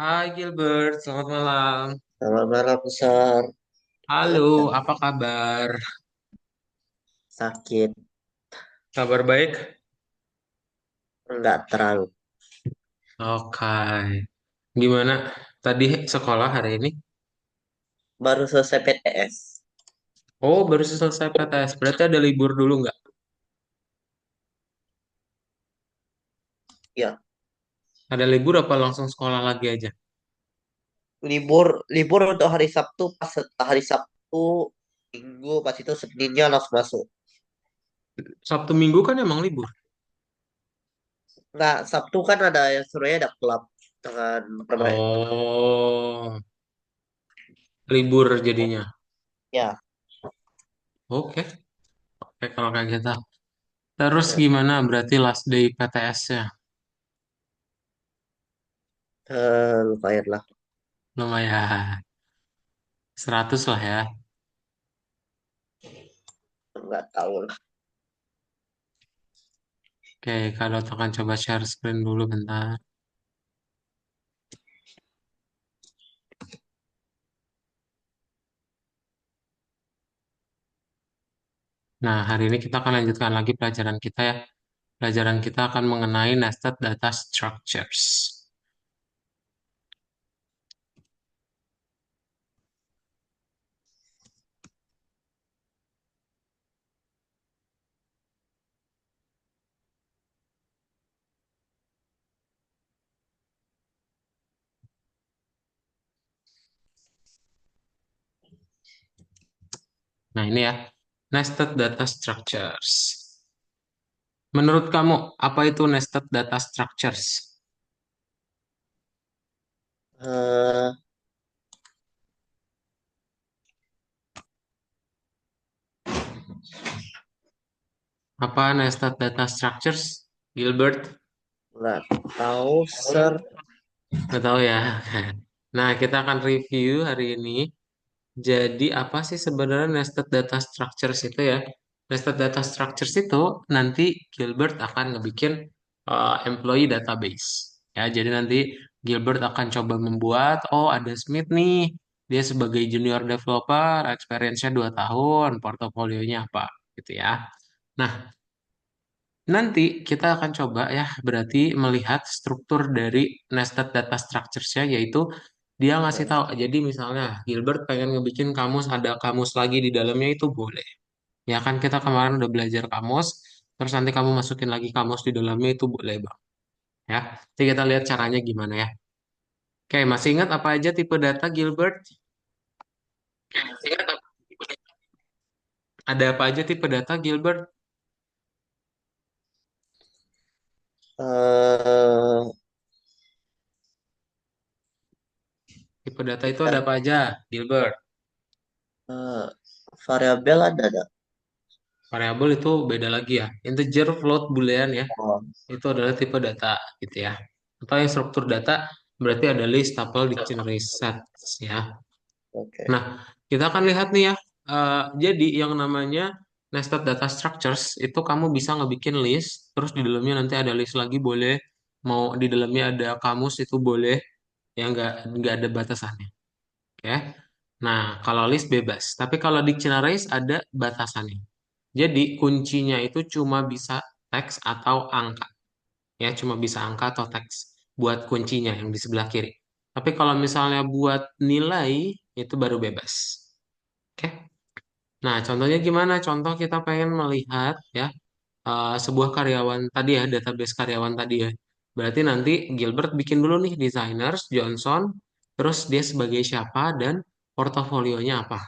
Hai Gilbert, selamat malam. Selamat malam, besar. Halo, apa kabar? Sakit, Kabar baik? enggak terlalu. Oke. Gimana tadi sekolah hari ini? Baru selesai PTS. Oh, baru selesai PTS. Berarti ada libur dulu nggak? Ya, Ada libur apa langsung sekolah lagi aja? libur libur untuk hari Sabtu, pas hari Sabtu, Minggu, pas itu Seninnya langsung masuk. Sabtu Minggu kan emang libur. Enggak, Sabtu kan ada yang sebenarnya ada klub dengan permainan. Oh, libur jadinya. Ya, Oke, oke kalau kayak gitu. Terus ya. gimana berarti last day PTS-nya? Lumayan lah. Lumayan, 100 lah ya. Enggak tahu lah. Oke, kalau akan coba share screen dulu bentar. Nah, hari ini kita akan lanjutkan lagi pelajaran kita ya. Pelajaran kita akan mengenai nested data structures. Nah, ini ya, nested data structures. Menurut kamu, apa itu nested data structures? Eh, Apa nested data structures? Gilbert? enggak tahu, Sir. Nggak tahu ya. Nah, kita akan review hari ini. Jadi, apa sih sebenarnya nested data structures itu ya? Nested data structures itu nanti Gilbert akan ngebikin employee database. Ya, jadi nanti Gilbert akan coba membuat, oh ada Smith nih, dia sebagai junior developer, experience-nya 2 tahun, portofolionya apa, gitu ya. Nah, nanti kita akan coba ya, berarti melihat struktur dari nested data structures-nya, yaitu dia ngasih tahu. Jadi misalnya Gilbert pengen ngebikin kamus, ada kamus lagi di dalamnya itu boleh. Ya kan kita kemarin udah belajar kamus, terus nanti kamu masukin lagi kamus di dalamnya itu boleh bang. Ya, jadi kita lihat caranya gimana ya. Oke, masih ingat apa aja tipe data Gilbert? Ada apa aja tipe data Gilbert? Eh, Tipe data itu ada kita apa aja, Gilbert? eh, variabel ada. Variabel itu beda lagi ya. Integer, float, boolean ya. Oh, Itu adalah tipe data gitu ya. Atau yang struktur data berarti ada list, tuple, dictionary, sets ya. oke. Nah, kita akan lihat nih ya. Jadi yang namanya nested data structures itu kamu bisa ngebikin list, terus di dalamnya nanti ada list lagi boleh, mau di dalamnya ada kamus itu boleh, ya nggak ada batasannya. Oke. Nah, kalau list bebas, tapi kalau dictionaries ada batasannya. Jadi kuncinya itu cuma bisa teks atau angka. Ya cuma bisa angka atau teks buat kuncinya yang di sebelah kiri. Tapi kalau misalnya buat nilai itu baru bebas. Oke. Nah, contohnya gimana? Contoh kita pengen melihat ya sebuah karyawan tadi ya, database karyawan tadi ya. Berarti nanti Gilbert bikin dulu nih designers, Johnson, terus dia sebagai siapa dan portofolionya apa.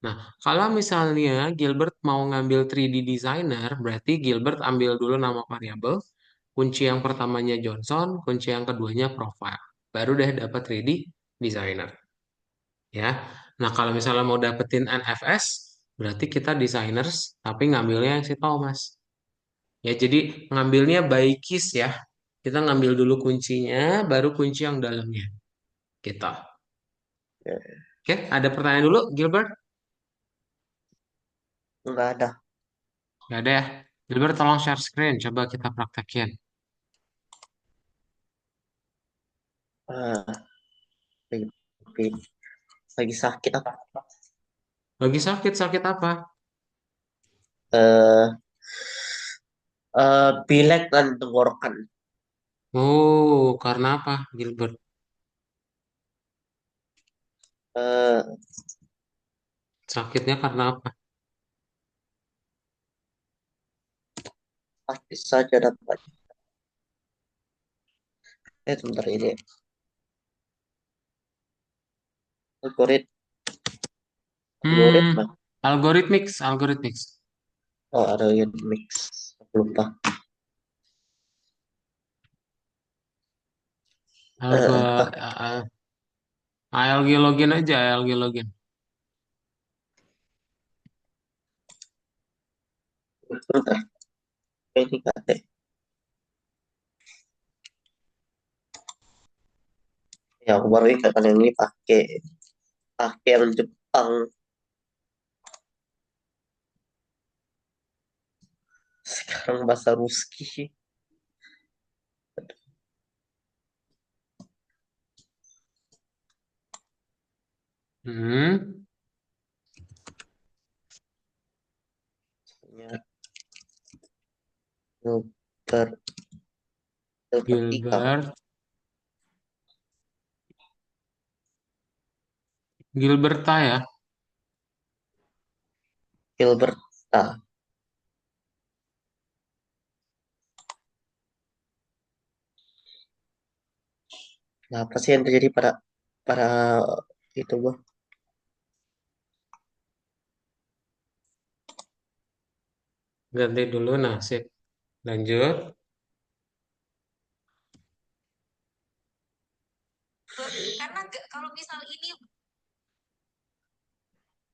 Nah, kalau misalnya Gilbert mau ngambil 3D designer, berarti Gilbert ambil dulu nama variabel, kunci yang pertamanya Johnson, kunci yang keduanya profile. Baru deh dapat 3D designer. Ya. Nah, kalau misalnya mau dapetin NFS, berarti kita designers, tapi ngambilnya yang si Thomas. Ya, jadi ngambilnya by keys ya. Kita ngambil dulu kuncinya, baru kunci yang dalamnya. Gitu. Ya, Oke, ada pertanyaan dulu, Gilbert? enggak ada. Gak ada ya? Gilbert tolong share screen, coba kita praktekin. Ah. lagi, lagi, lagi sakit apa? Lagi sakit, sakit apa? Eh, pilek dan tenggorokan. Oh, karena apa, Gilbert? Eh, Sakitnya karena apa? pasti saja dapat. Sebentar ini. Algorit, Hmm, algoritma. algoritmix, algoritmix. Oh, ada yang mix. Aku lupa. Algo, Ah, ALG login aja, ALG login. sebentar. Ini kata. Ya, aku baru ingat kan yang ini pakai pakai yang Jepang. Sekarang bahasa Ruski. Hmm, Ya, filter, filter tika. Gilbert, Gilberta ya. Filberta. Nah, apa sih yang terjadi pada pada itu gua? Ganti dulu, nah sip. Lanjut.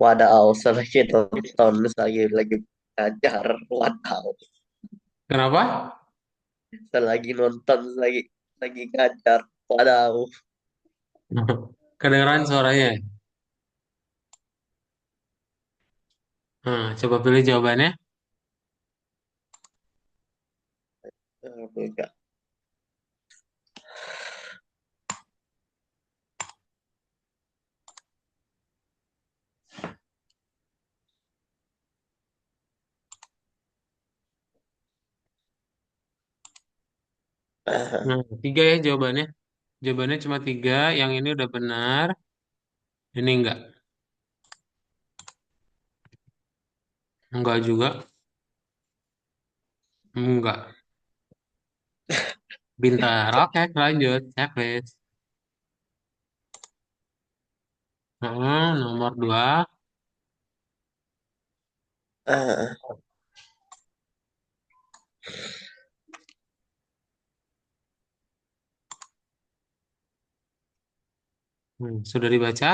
Wadaw, selagi nonton lagi belajar. Wadaw, Kenapa? selagi nonton lagi ngajar. Wadaw. Kedengeran suaranya. Nah, coba pilih jawabannya. Enggak. Nah, tiga ya jawabannya. Jawabannya cuma tiga. Yang ini udah benar. Ini enggak. Enggak juga. Enggak. Bintar. Oke, lanjut. Checklist. Nomor dua. Ah, Sudah dibaca?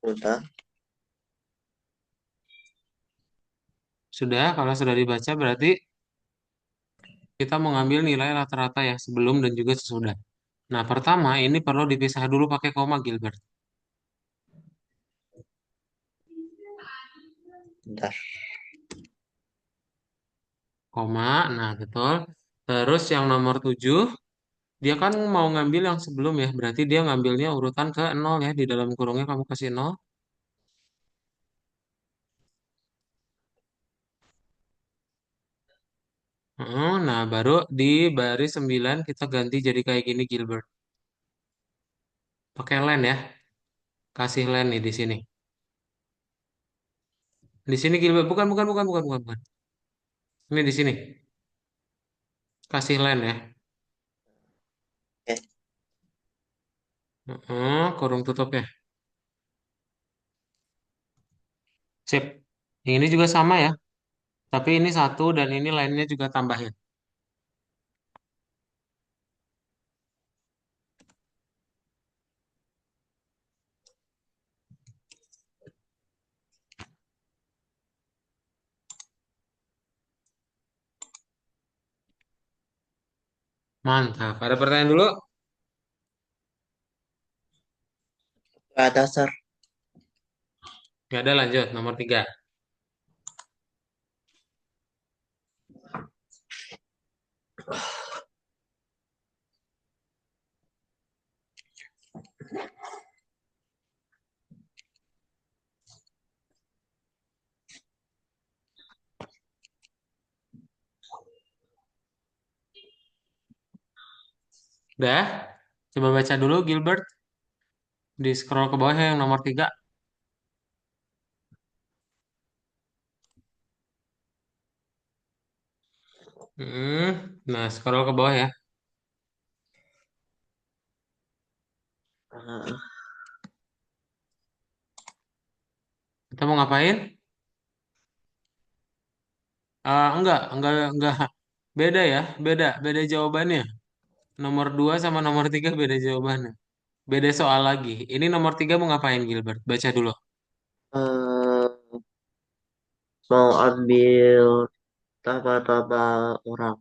udah. Sudah. Kalau sudah dibaca berarti kita mengambil nilai rata-rata ya sebelum dan juga sesudah. Nah, pertama ini perlu dipisah dulu pakai koma, Gilbert. Bentar. Koma, nah betul. Terus yang nomor 7, dia kan mau ngambil yang sebelum ya. Berarti dia ngambilnya urutan ke nol ya. Di dalam kurungnya kamu kasih nol. Nah, baru di baris 9 kita ganti jadi kayak gini, Gilbert. Pakai len ya. Kasih len nih di sini. Di sini, Gilbert. Bukan, bukan, bukan, bukan, bukan, bukan. Ini di sini. Kasih len ya. Oke. Kurung tutup ya. Sip. Yang ini juga sama ya. Tapi ini satu dan ini lainnya juga tambahin. Mantap. Ada pertanyaan dulu? Dasar. Gak ada, lanjut. Nomor 3. Udah? Coba baca dulu Gilbert. Di scroll ke bawah yang nomor 3. Nah, scroll ke bawah ya. Eh, Kita mau ngapain? Enggak. Beda ya, beda jawabannya. Nomor 2 sama nomor 3 beda jawabannya. Beda soal lagi. Ini nomor 3 mau ngapain Gilbert? Baca dulu. mau ambil nama-nama orang.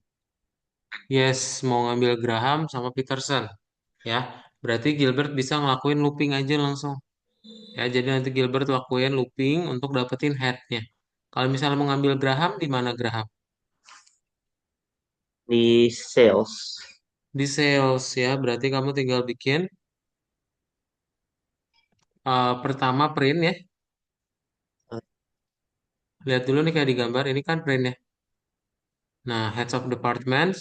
Yes, mau ngambil Graham sama Peterson. Ya, berarti Gilbert bisa ngelakuin looping aja langsung. Ya, jadi nanti Gilbert lakuin looping untuk dapetin headnya. Kalau misalnya mau ngambil Graham, di mana Graham? Di sales. Di sales ya, berarti kamu tinggal bikin pertama print ya. Eh, Lihat dulu nih kayak di gambar, ini kan print ya. Nah, heads of departments.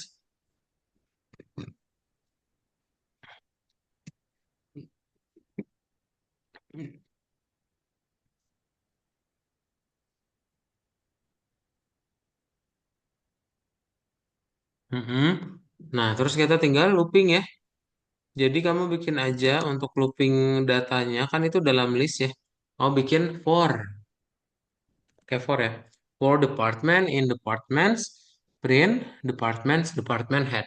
Mm-mm. Nah, terus kita tinggal looping ya. Jadi kamu bikin aja untuk looping datanya, kan itu dalam list ya. Mau bikin for, kayak for ya. For department, in departments, print, departments, department head.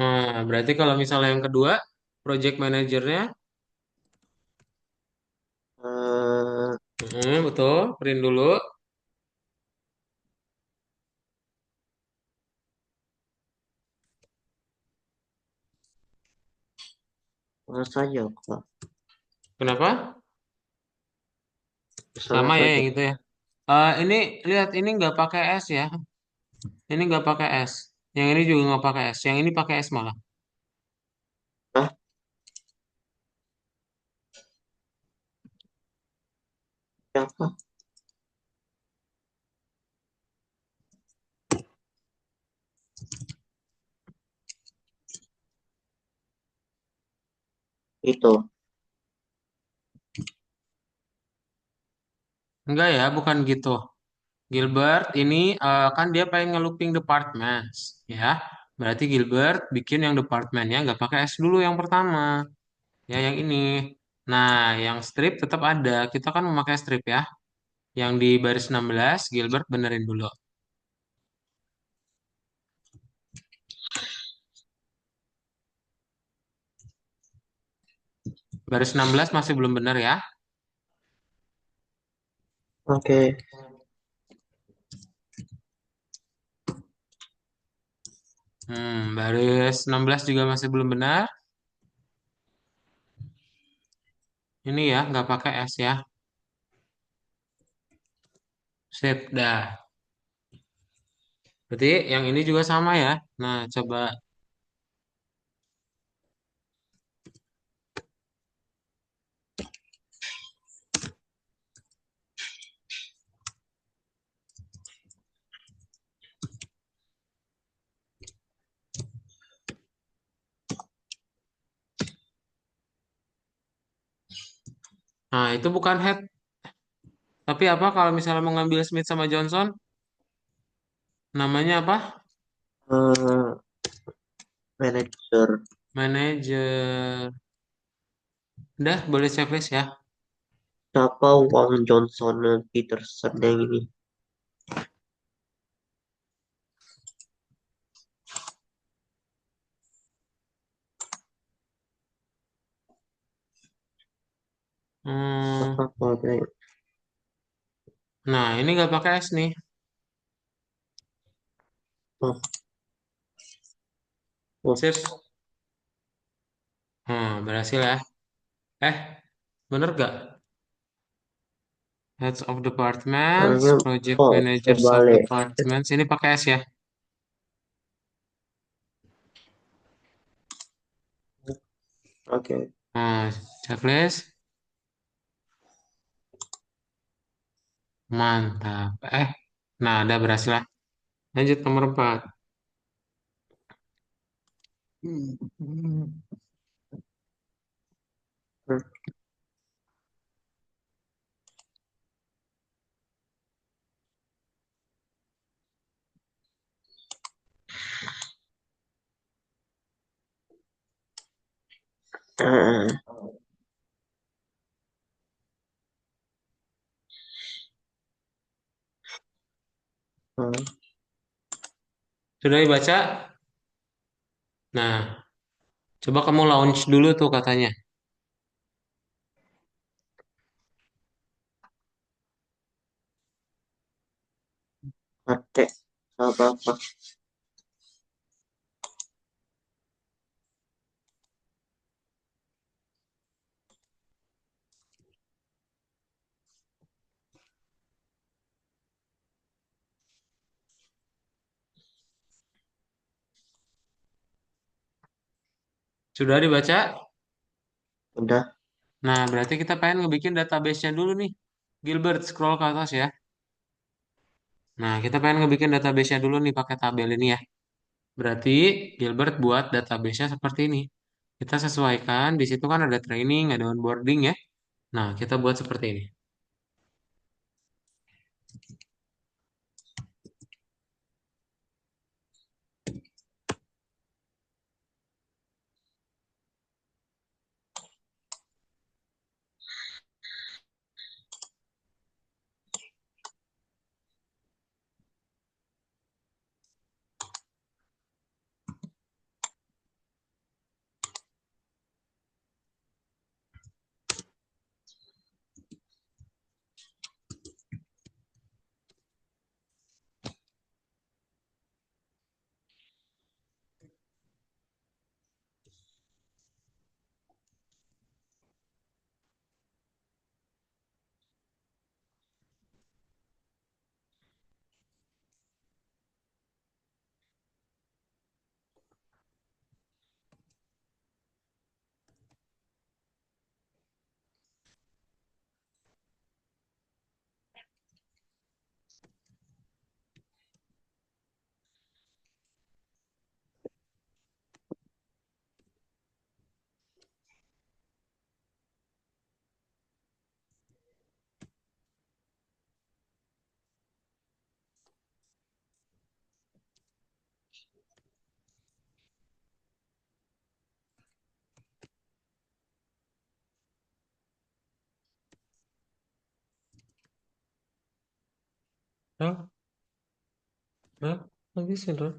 Nah, berarti kalau misalnya yang kedua, project manajernya, betul, print dulu. saja kok. Kenapa? Salah Sama ya saja. yang itu ya. Ini lihat ini nggak pakai S ya. Ini nggak pakai S. Yang ini juga nggak pakai S. Yang ini pakai S malah. Nah, siapa? Itu. Enggak ya, bukan gitu. Gilbert ini kan dia pengen nge-looping departments ya. Berarti Gilbert bikin yang departmentnya nggak pakai S dulu yang pertama. Ya yang ini. Nah, yang strip tetap ada. Kita kan memakai strip ya. Yang di baris 16 Gilbert benerin dulu. Baris 16 masih belum benar ya. Oke. Baris 16 juga masih belum benar. Ini ya, nggak pakai S ya. Sip, dah. Berarti yang ini juga sama ya. Nah, coba. Nah, itu bukan head. Tapi apa kalau misalnya mau ngambil Smith sama Johnson? Namanya apa? Eh, manager. Manager. Udah, boleh checklist ya. Siapa Wang Johnson Peterson yang ini? Hmm, Apa kalau nah, ini nggak pakai S nih. oh, oh, Sip. Berhasil ya. Eh, bener gak? Heads of departments, soalnya project oh managers of kebalik. departments. Ini pakai S ya. Oke. Nah, checklist. Mantap. Nah, ada berhasil lah. Lanjut nomor 4. Hmm. Ah, ah, Sudah dibaca? Nah, coba kamu launch dulu tuh katanya. pakai apa-apa. Sudah dibaca? Udah, Nah, berarti kita pengen ngebikin database-nya dulu nih. Gilbert, scroll ke atas ya. Nah, kita pengen ngebikin database-nya dulu nih pakai tabel ini ya. Berarti Gilbert buat database-nya seperti ini. Kita sesuaikan, di situ kan ada training, ada onboarding ya. Nah, kita buat seperti ini. Hah? Hah? Lagi sih, Ron.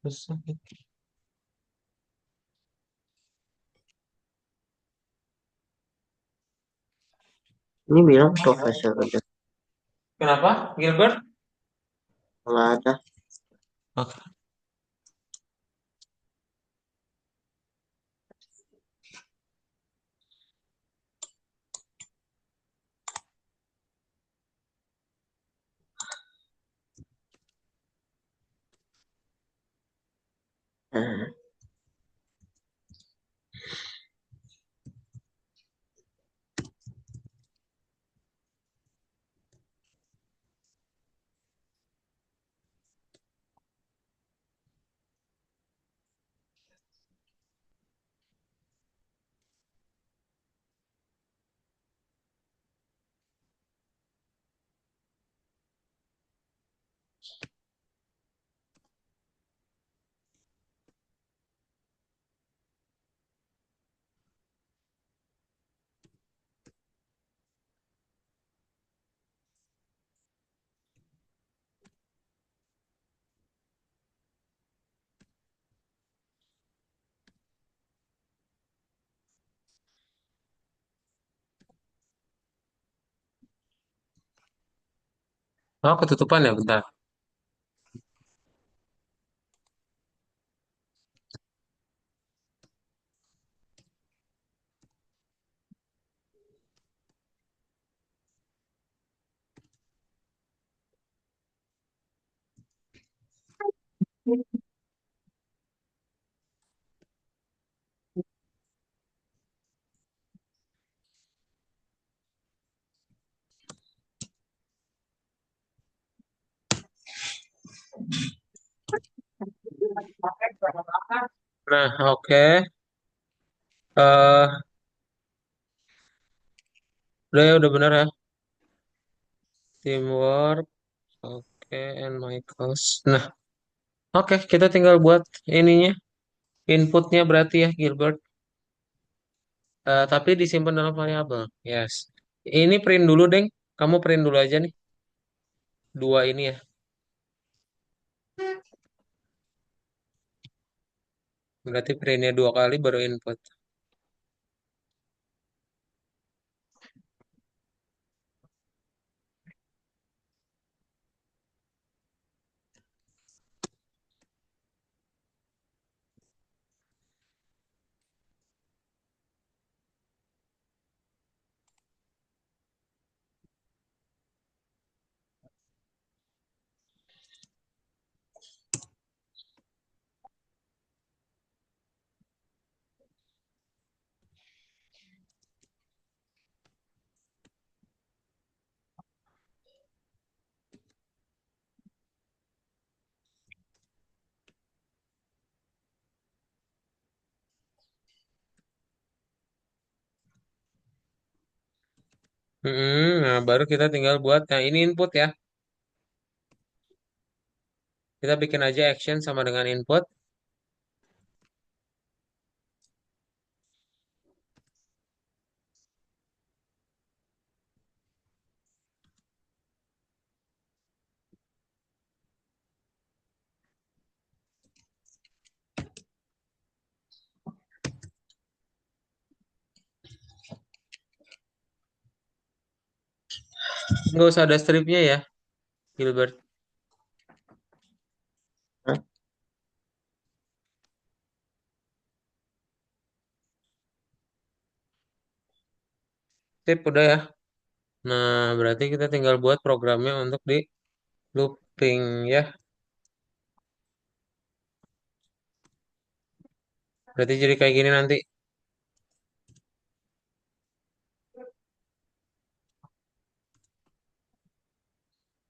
Susah. ini bilang profesional udah Kenapa, Gilbert? nggak ada. Oke. Nah, Oh, ketutupan ya, bentar. Nah, oke. Eh, udah ya, udah bener ya. Teamwork, oke, and my cost. Nah, oke, kita tinggal buat ininya, inputnya berarti ya, Gilbert. Tapi disimpan dalam variabel. Yes. Ini print dulu, Deng. Kamu print dulu aja nih, dua ini ya. Berarti printnya dua kali baru input. Nah, baru kita tinggal buat. Nah, ini input ya. Kita bikin aja action sama dengan input. Nggak usah ada stripnya ya, Gilbert. Hah? Sip, udah ya. Nah, berarti kita tinggal buat programnya untuk di looping ya. Berarti jadi kayak gini nanti.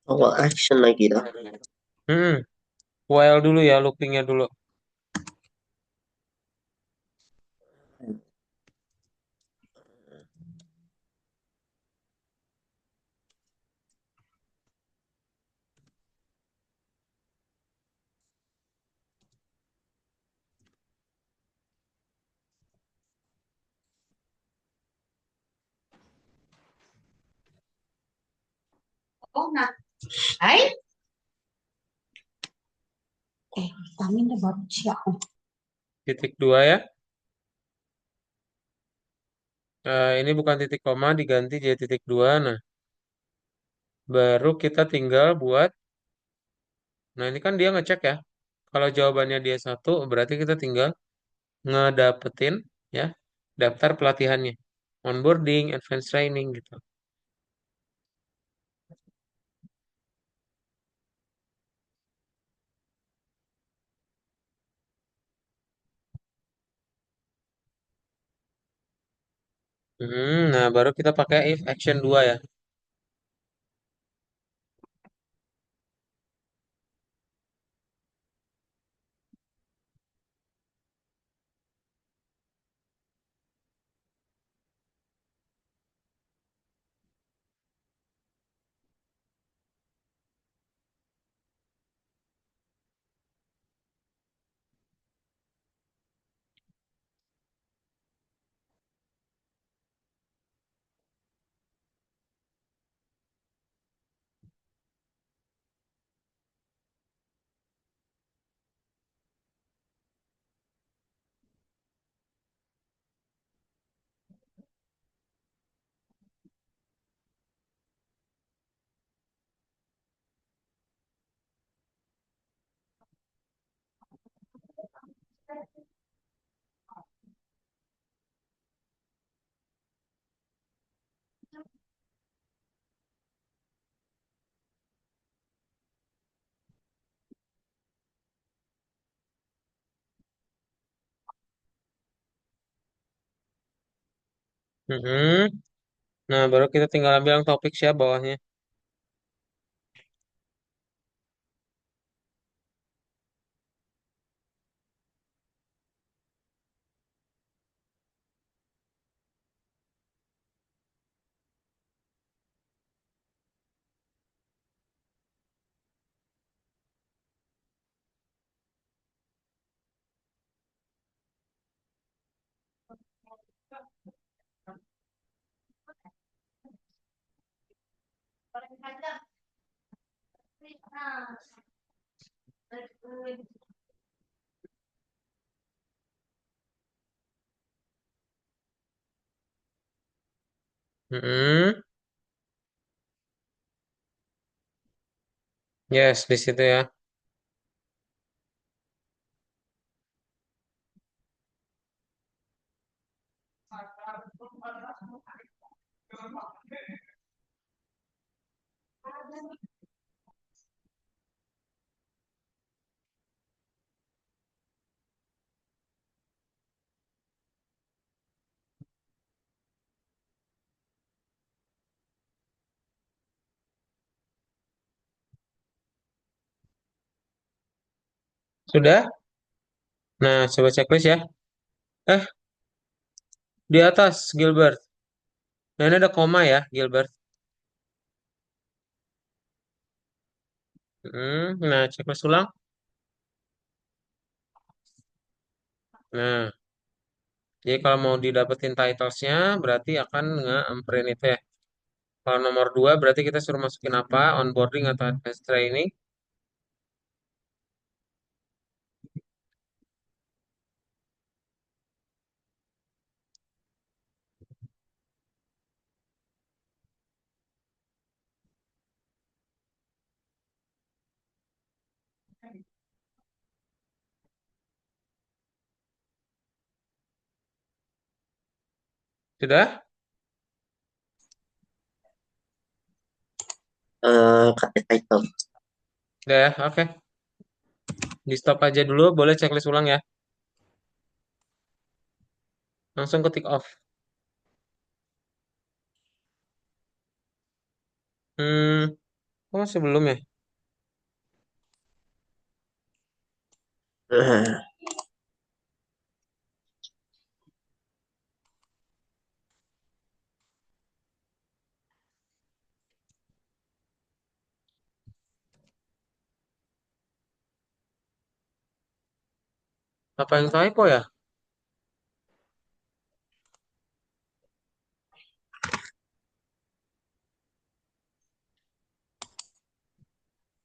Awal action lagi dah. Hmm, while dulu ya, loopingnya dulu. Oh, nah. Hai. Kami udah baru siap. Titik dua ya. Ini bukan titik koma, diganti jadi titik dua. Nah, baru kita tinggal buat. Nah, ini kan dia ngecek ya. Kalau jawabannya dia satu, berarti kita tinggal ngedapetin ya daftar pelatihannya. Onboarding, advanced training gitu. Nah, baru kita pakai if action 2 ya. Mm-mm. Nah, baru kita tinggal ambil yang topik siapa bawahnya. Mm-mm. Yes, di situ ya. Sudah? Nah, coba checklist ya. Eh, di atas, Gilbert. Nah, ini ada koma ya, Gilbert. Nah, checklist ulang. Nah, jadi kalau mau didapetin titles-nya, berarti akan nge-print itu ya. Kalau nomor 2, berarti kita suruh masukin apa? Onboarding atau advanced training. Sudah? Kasih title. Udah ya, oke. Di stop aja dulu, boleh checklist ulang ya. Langsung ke tick off. Hmm, kok masih belum ya? Nah, Apa yang typo ya?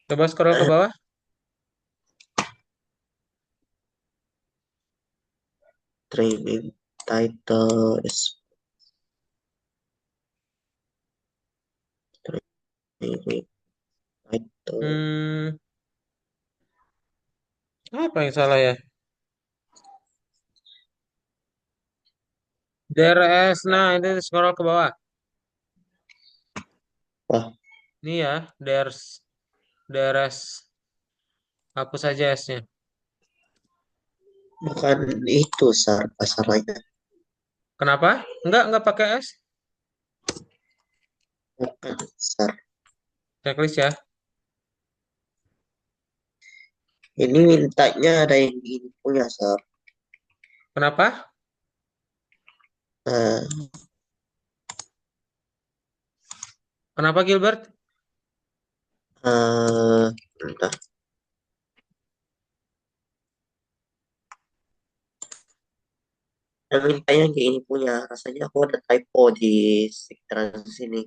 Coba scroll ke bawah. training title is training title. Hmm, apa yang salah ya? DRS, nah itu scroll ke bawah. Wah, Ini ya, DRS, hapus saja S-nya. bukan itu masalahnya. Kenapa? Enggak pakai S. Bukan sar. Checklist ya. Ini mintanya ada yang ini punya sar. Kenapa? Nah, Kenapa Gilbert? bentar. Yang mintanya yang ini punya. Rasanya aku ada typo di sekitaran sini.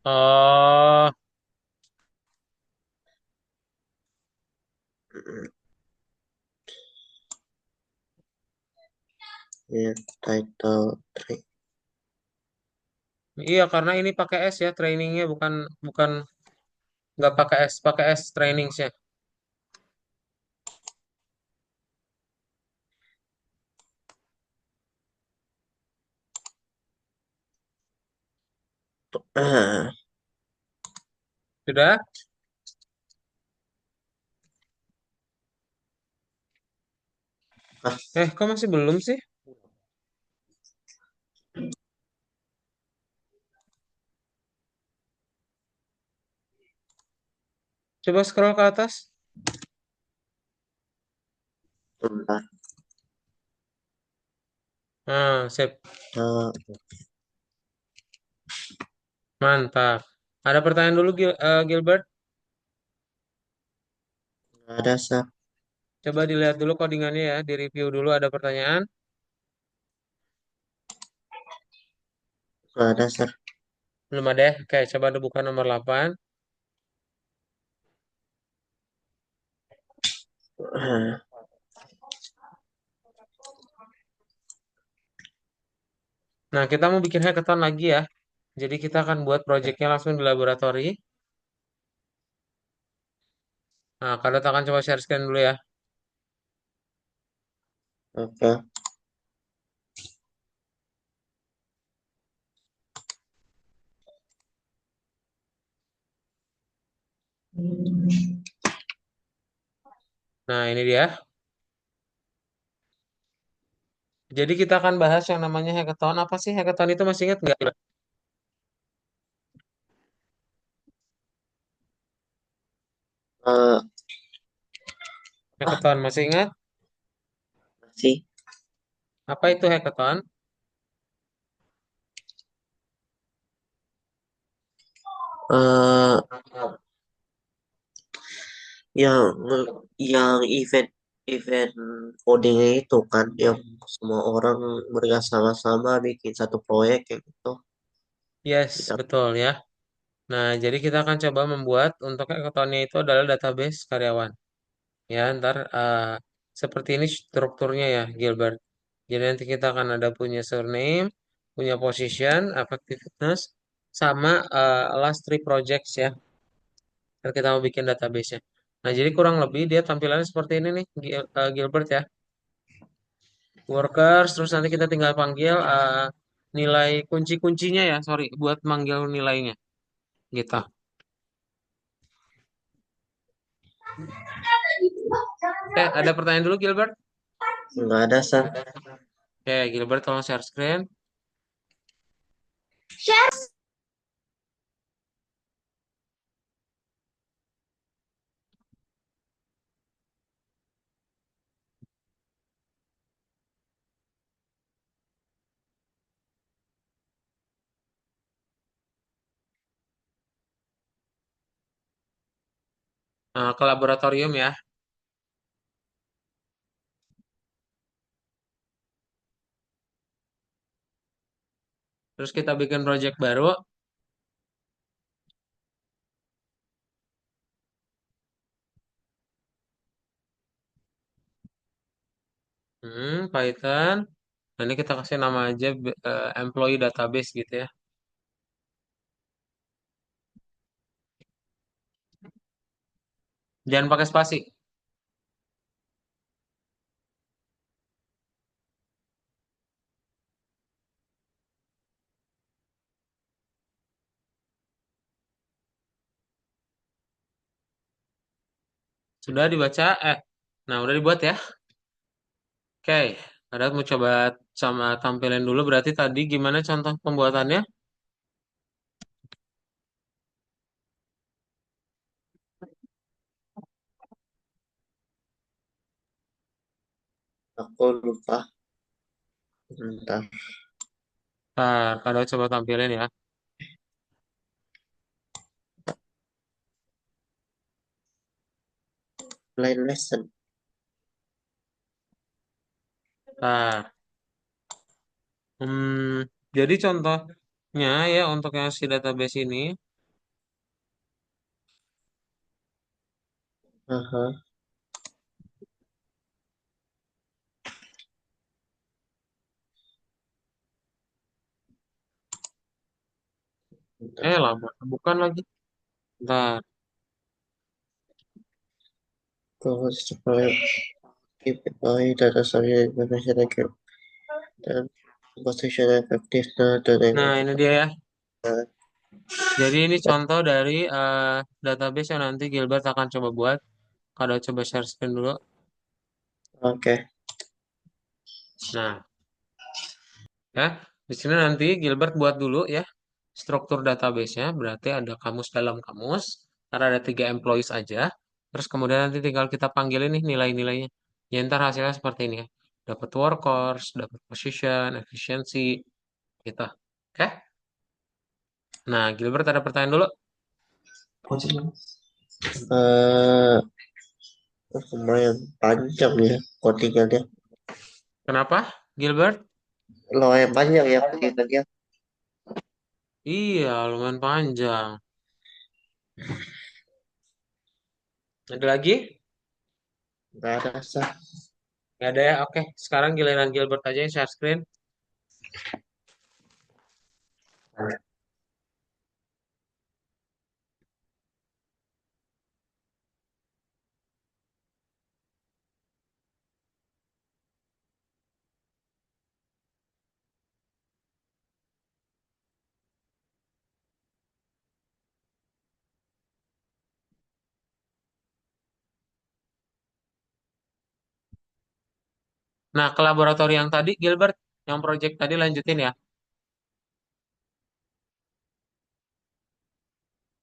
Oh, Mm, ya, title train. iya karena ini pakai S ya trainingnya bukan bukan nggak pakai S trainingsnya. Ah, Sudah? ah, Kok masih belum sih? Coba scroll ke atas. bentar. Nah, sip. Ah, Mantap. Ada pertanyaan dulu, Gilbert? nggak ada, Sir. Coba dilihat dulu codingannya ya, di review dulu ada pertanyaan. Nggak ada, Sir. Belum ada ya? Oke, coba buka nomor 8. Ah, Nah, kita mau bikin hackathon lagi ya. Jadi kita akan buat projectnya langsung di laboratori. Nah, kalau akan coba share screen dulu ya. oke. Nah, ini dia. Jadi kita akan bahas yang namanya hackathon. Apa sih hackathon itu, masih ingat nggak? Eh, ah, Hackathon, masih ingat? masih. Apa itu hackathon? Eh, yang yang event codingnya itu kan yang semua orang bersama-sama bikin satu proyek kayak gitu. Yes, Kita betul ya. Nah, jadi kita akan coba membuat untuk hackathonnya itu adalah database karyawan. Ya, ntar seperti ini strukturnya ya, Gilbert. Jadi nanti kita akan ada punya surname, punya position, effectiveness, sama last three projects ya. Ntar kita mau bikin database-nya. Nah, jadi kurang lebih dia tampilannya seperti ini nih, Gilbert ya. Workers, terus nanti kita tinggal panggil nilai kunci-kuncinya ya, sorry, buat manggil nilainya. Gitu. Ada pertanyaan dulu, Gilbert? nggak ada, Sir. Oke, Gilbert tolong share screen. Ke laboratorium ya. Terus kita bikin project baru. Python. Nah, ini kita kasih nama aja employee database gitu ya. Jangan pakai spasi. Sudah dibaca? Nah, udah dibuat ya. Oke, ada mau coba sama tampilin dulu. Berarti tadi gimana contoh pembuatannya? Aku lupa. Bentar. Nah, kalau coba tampilin ya. Line lesson. Nah, jadi contohnya ya untuk yang si database ini, Aha. Bentar. lama. Bukan lagi. Bentar. Goals to keep by data science information accurate dan composition effective dan Nah, ini dia ya. Jadi ini contoh dari database yang nanti Gilbert akan coba buat. Kalau coba share screen dulu. Oke. Nah, ya, di sini nanti Gilbert buat dulu ya struktur database-nya. Berarti ada kamus dalam kamus. Karena ada 3 employees aja. Terus kemudian nanti tinggal kita panggilin nih nilai-nilainya. Ya ntar hasilnya seperti ini ya. Dapat workers, dapat position, efficiency, gitu. Oke? Nah, Gilbert ada pertanyaan dulu. Eh, lumayan panjang ya codingannya. Kenapa, Gilbert? Lumayan panjang ya codingannya. Iya, lumayan panjang. Ada lagi? Nggak ada sah. Nggak ada ya? Oke, sekarang giliran Gilbert aja yang share screen. Nah, ke laboratori yang tadi, Gilbert, yang project tadi lanjutin ya.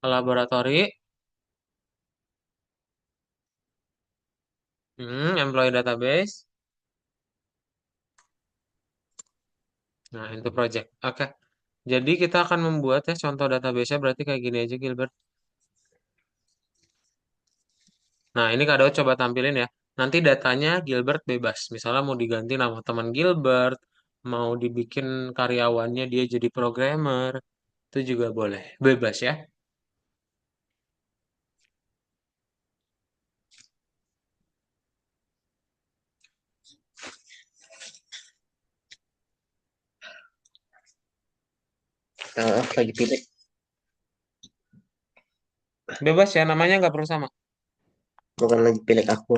Ke laboratori, employee database. Nah, itu project. Oke. Jadi kita akan membuat ya contoh database-nya berarti kayak gini aja, Gilbert. Nah, ini Kak Daud coba tampilin ya. Nanti datanya Gilbert bebas. Misalnya mau diganti nama teman Gilbert, mau dibikin karyawannya dia jadi programmer, itu juga boleh. Bebas ya. Nah, lagi pilih. Bebas ya, namanya nggak perlu sama. Bukan lagi pilih aku.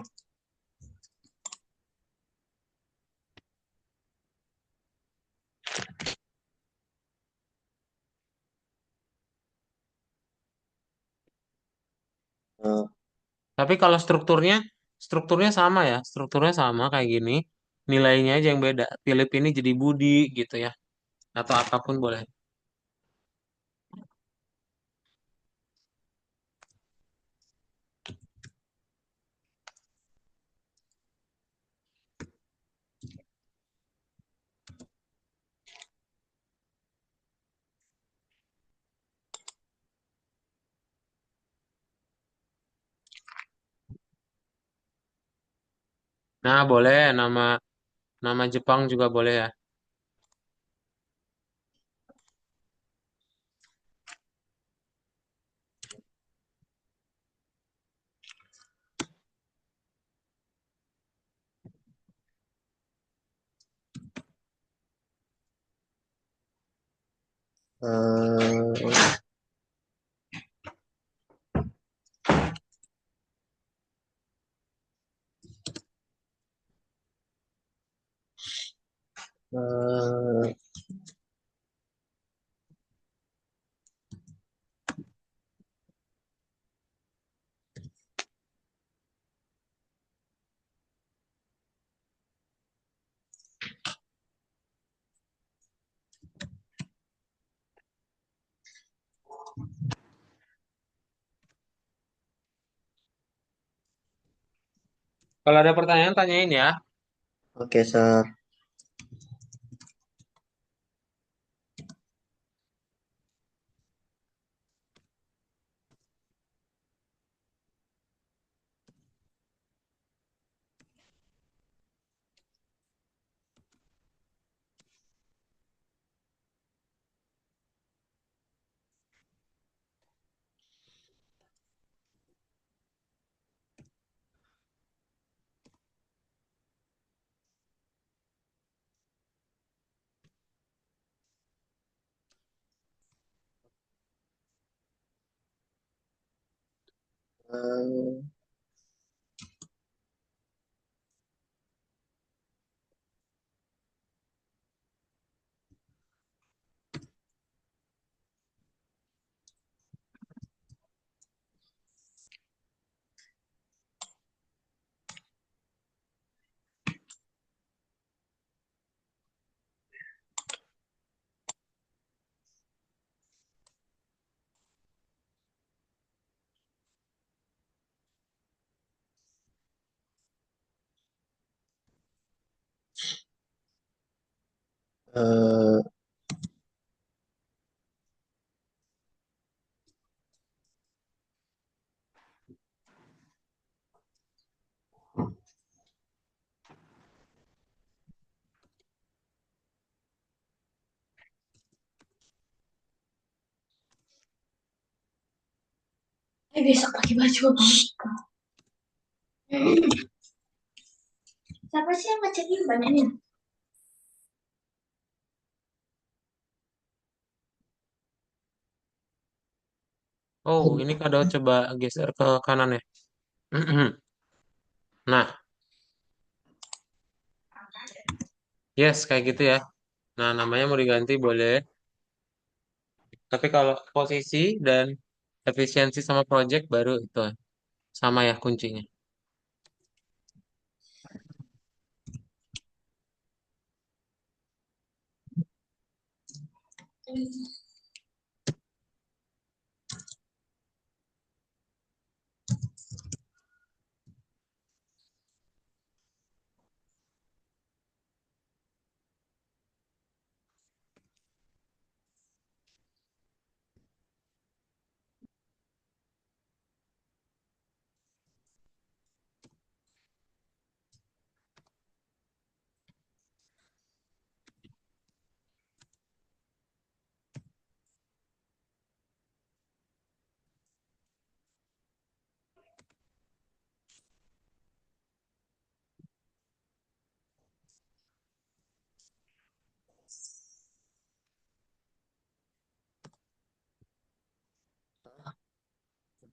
Eh, Tapi kalau strukturnya sama ya, strukturnya sama kayak gini. Nilainya aja yang beda. Philip ini jadi Budi gitu ya, atau apapun boleh. Nah, boleh nama nama Jepang juga boleh ya. eh, eh, Kalau ada pertanyaan tanyain ya. oke, Sar. Eh, Eh, Besok pakai baju apa? Siapa sih yang ngecekin badannya? Oh, ini Kado coba geser ke kanan ya. Nah, yes kayak gitu ya. Nah, namanya mau diganti boleh. Tapi kalau posisi dan efisiensi sama project baru itu sama ya kuncinya.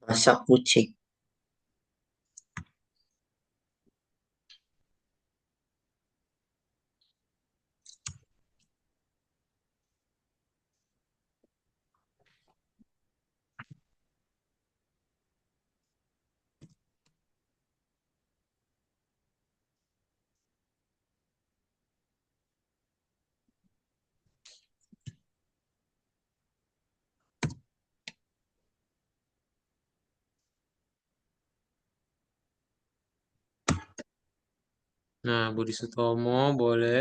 masak kucing. Nah, Budi Sutomo boleh.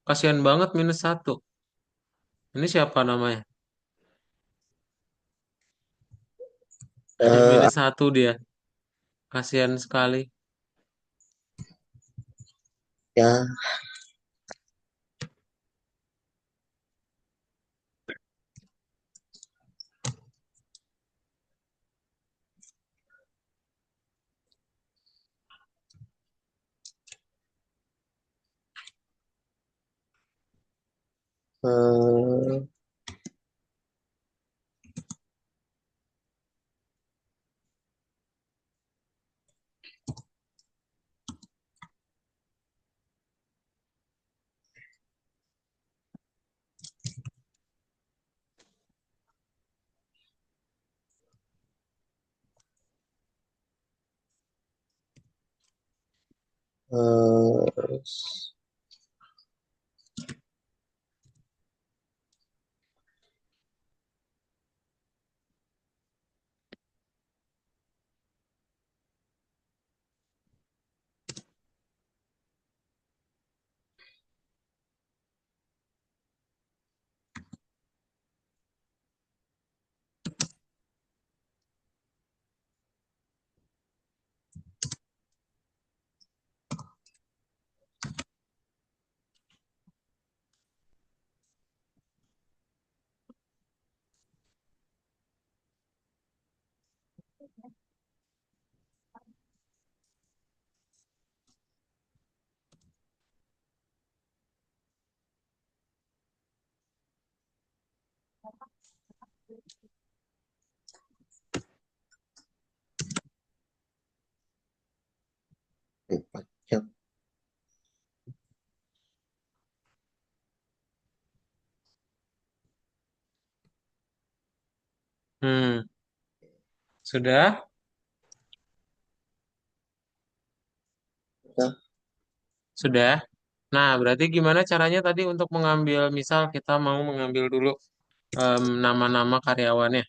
Kasihan banget -1. Ini siapa namanya? Eh, -1 dia. Kasihan sekali. ya, eh, eh, empat jam. Hmm, sudah? Udah. Sudah. Nah, berarti gimana caranya tadi untuk mengambil, misal kita mau mengambil dulu nama-nama karyawannya,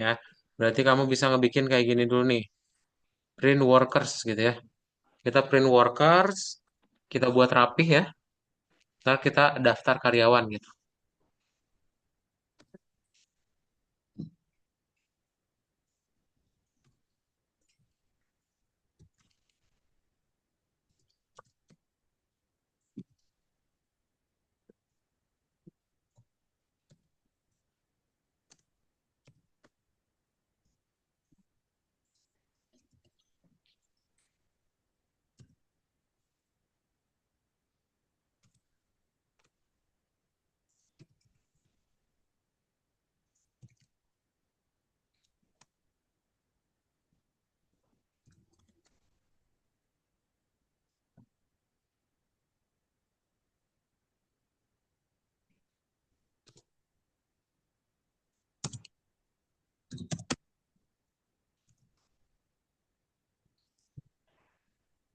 ya. Berarti kamu bisa ngebikin kayak gini dulu nih, print workers gitu ya. Kita print workers, kita buat rapih ya. Ntar kita daftar karyawan gitu.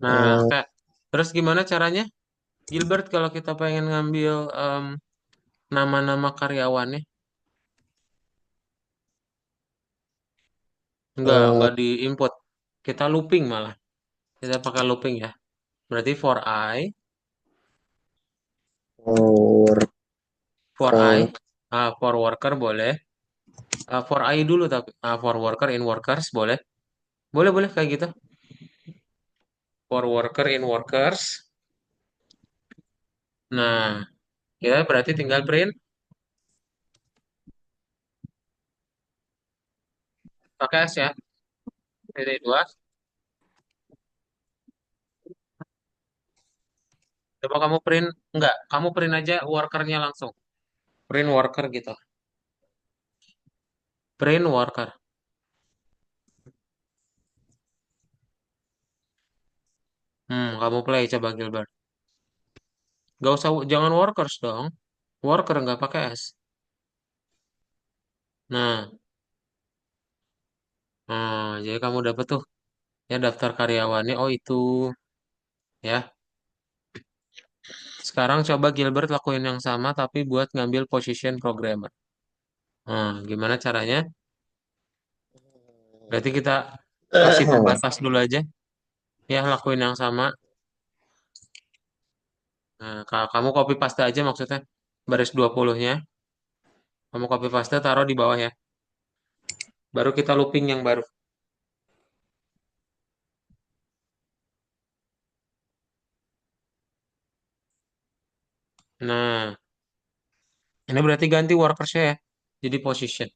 Nah, Eh, oke. Terus gimana caranya? Gilbert, kalau kita pengen ngambil nama-nama karyawannya, eh, nggak di input. Kita looping malah. Kita pakai looping ya. Berarti for for eh, for worker boleh. For I dulu tapi for worker in workers boleh. Boleh boleh kayak gitu. For worker in workers. Nah, kita berarti tinggal print pakai S ya. Titik dua. Coba kamu print enggak? Kamu print aja workernya langsung. Print worker gitu. Print worker. Kamu play coba Gilbert. Gak usah, jangan workers dong. Worker nggak pakai S. Nah, jadi kamu dapet tuh ya daftar karyawannya. Oh itu ya. Sekarang coba Gilbert lakuin yang sama tapi buat ngambil position programmer. Gimana caranya? Berarti kita kasih pembatas dulu aja. Ya, lakuin yang sama. Nah, kamu copy paste aja maksudnya. Baris 20-nya. Kamu copy paste taruh di bawah ya. Baru kita looping yang baru. Nah, ini berarti ganti workersnya ya. Jadi position.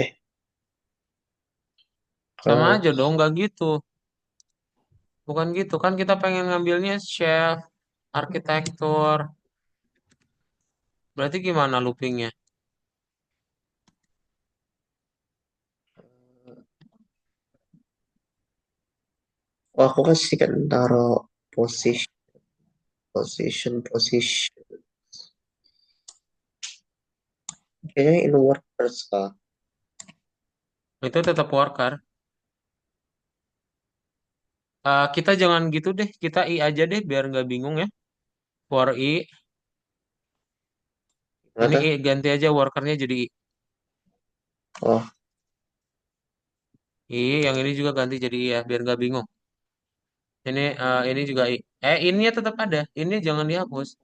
eh Sama kalau aja dong, nggak gitu. Bukan gitu. Kan kita pengen ngambilnya chef, arsitektur. Berarti gimana loopingnya? aku kasih kan taruh position position kayaknya in workers kah. Itu tetap worker. Kita jangan gitu deh. Kita I aja deh biar nggak bingung ya. For I. Gimana Ini tuh? I ganti aja workernya jadi I. Oh, I, yang ini juga ganti jadi I ya, biar nggak bingung. Ini juga I. Ini tetap ada. Ini jangan dihapus.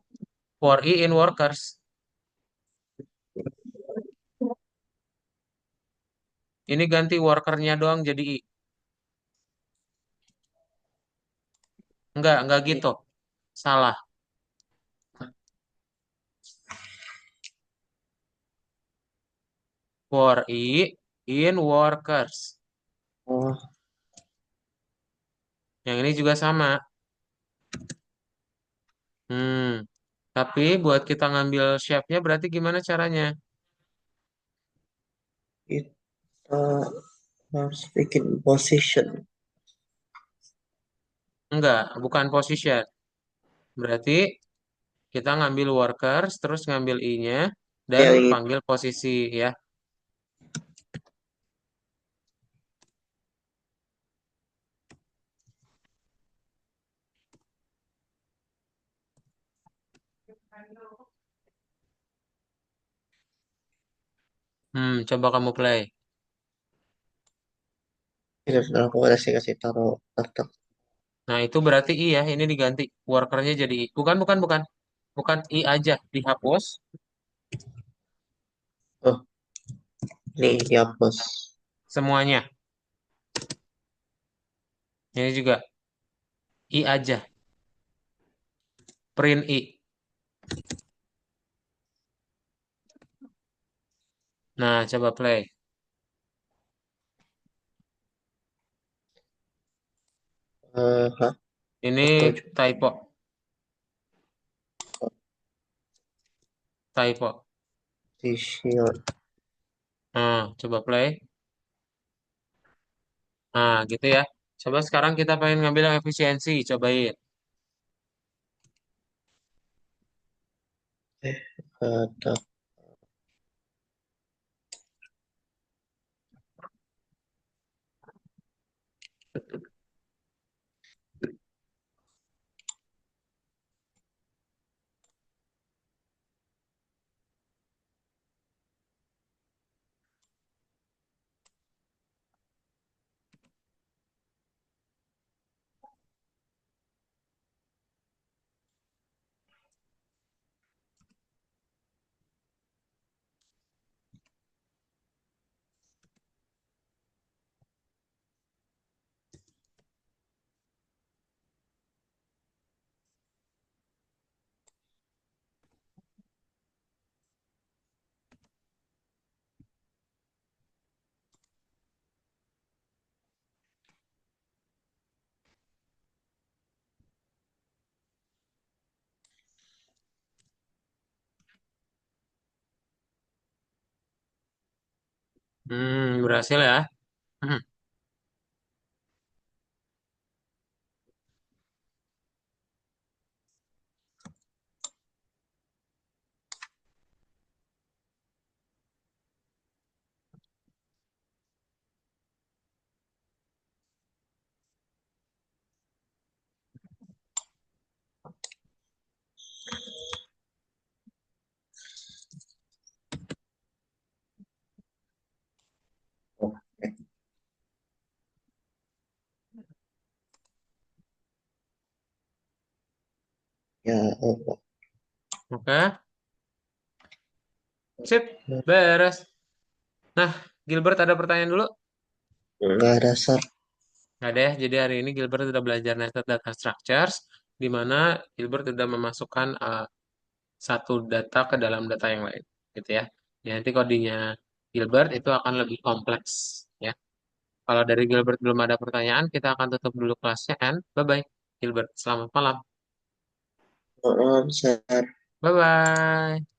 For I in workers. Ini ganti workernya doang jadi I. Enggak gitu. Salah. For I in workers. oh Yang ini juga sama. Hmm. Tapi buat kita ngambil shape-nya berarti gimana caranya? kita harus bikin position Enggak, bukan position. Berarti kita ngambil workers, terus ngambil I-nya, dan yang ini. panggil posisi ya. Coba kamu play. Itu aku kasih taruh daftar. Nah, itu berarti I ya, ini diganti. Workernya jadi I. Bukan, bukan, bukan. Bukan I aja, dihapus Oh, ini dihapus. semuanya. Ini juga I aja, print I. Nah, coba play. Hah? Ini Aku juga typo, typo. position. Nah, coba play. Nah, gitu ya. Coba sekarang kita pengen ngambil yang efisiensi, cobain. Ada. Berhasil ya. Hmm, Oh, ya, oh, Oke, sip, beres. Nah, Gilbert ada pertanyaan dulu? nggak ada sar. Nggak ada ya. Jadi hari ini Gilbert sudah belajar nested data structures, di mana Gilbert sudah memasukkan satu data ke dalam data yang lain, gitu ya. Ya, nanti codingnya Gilbert itu akan lebih kompleks, ya. Kalau dari Gilbert belum ada pertanyaan, kita akan tutup dulu kelasnya, and bye-bye, Gilbert. Selamat malam. Sar. Bye-bye.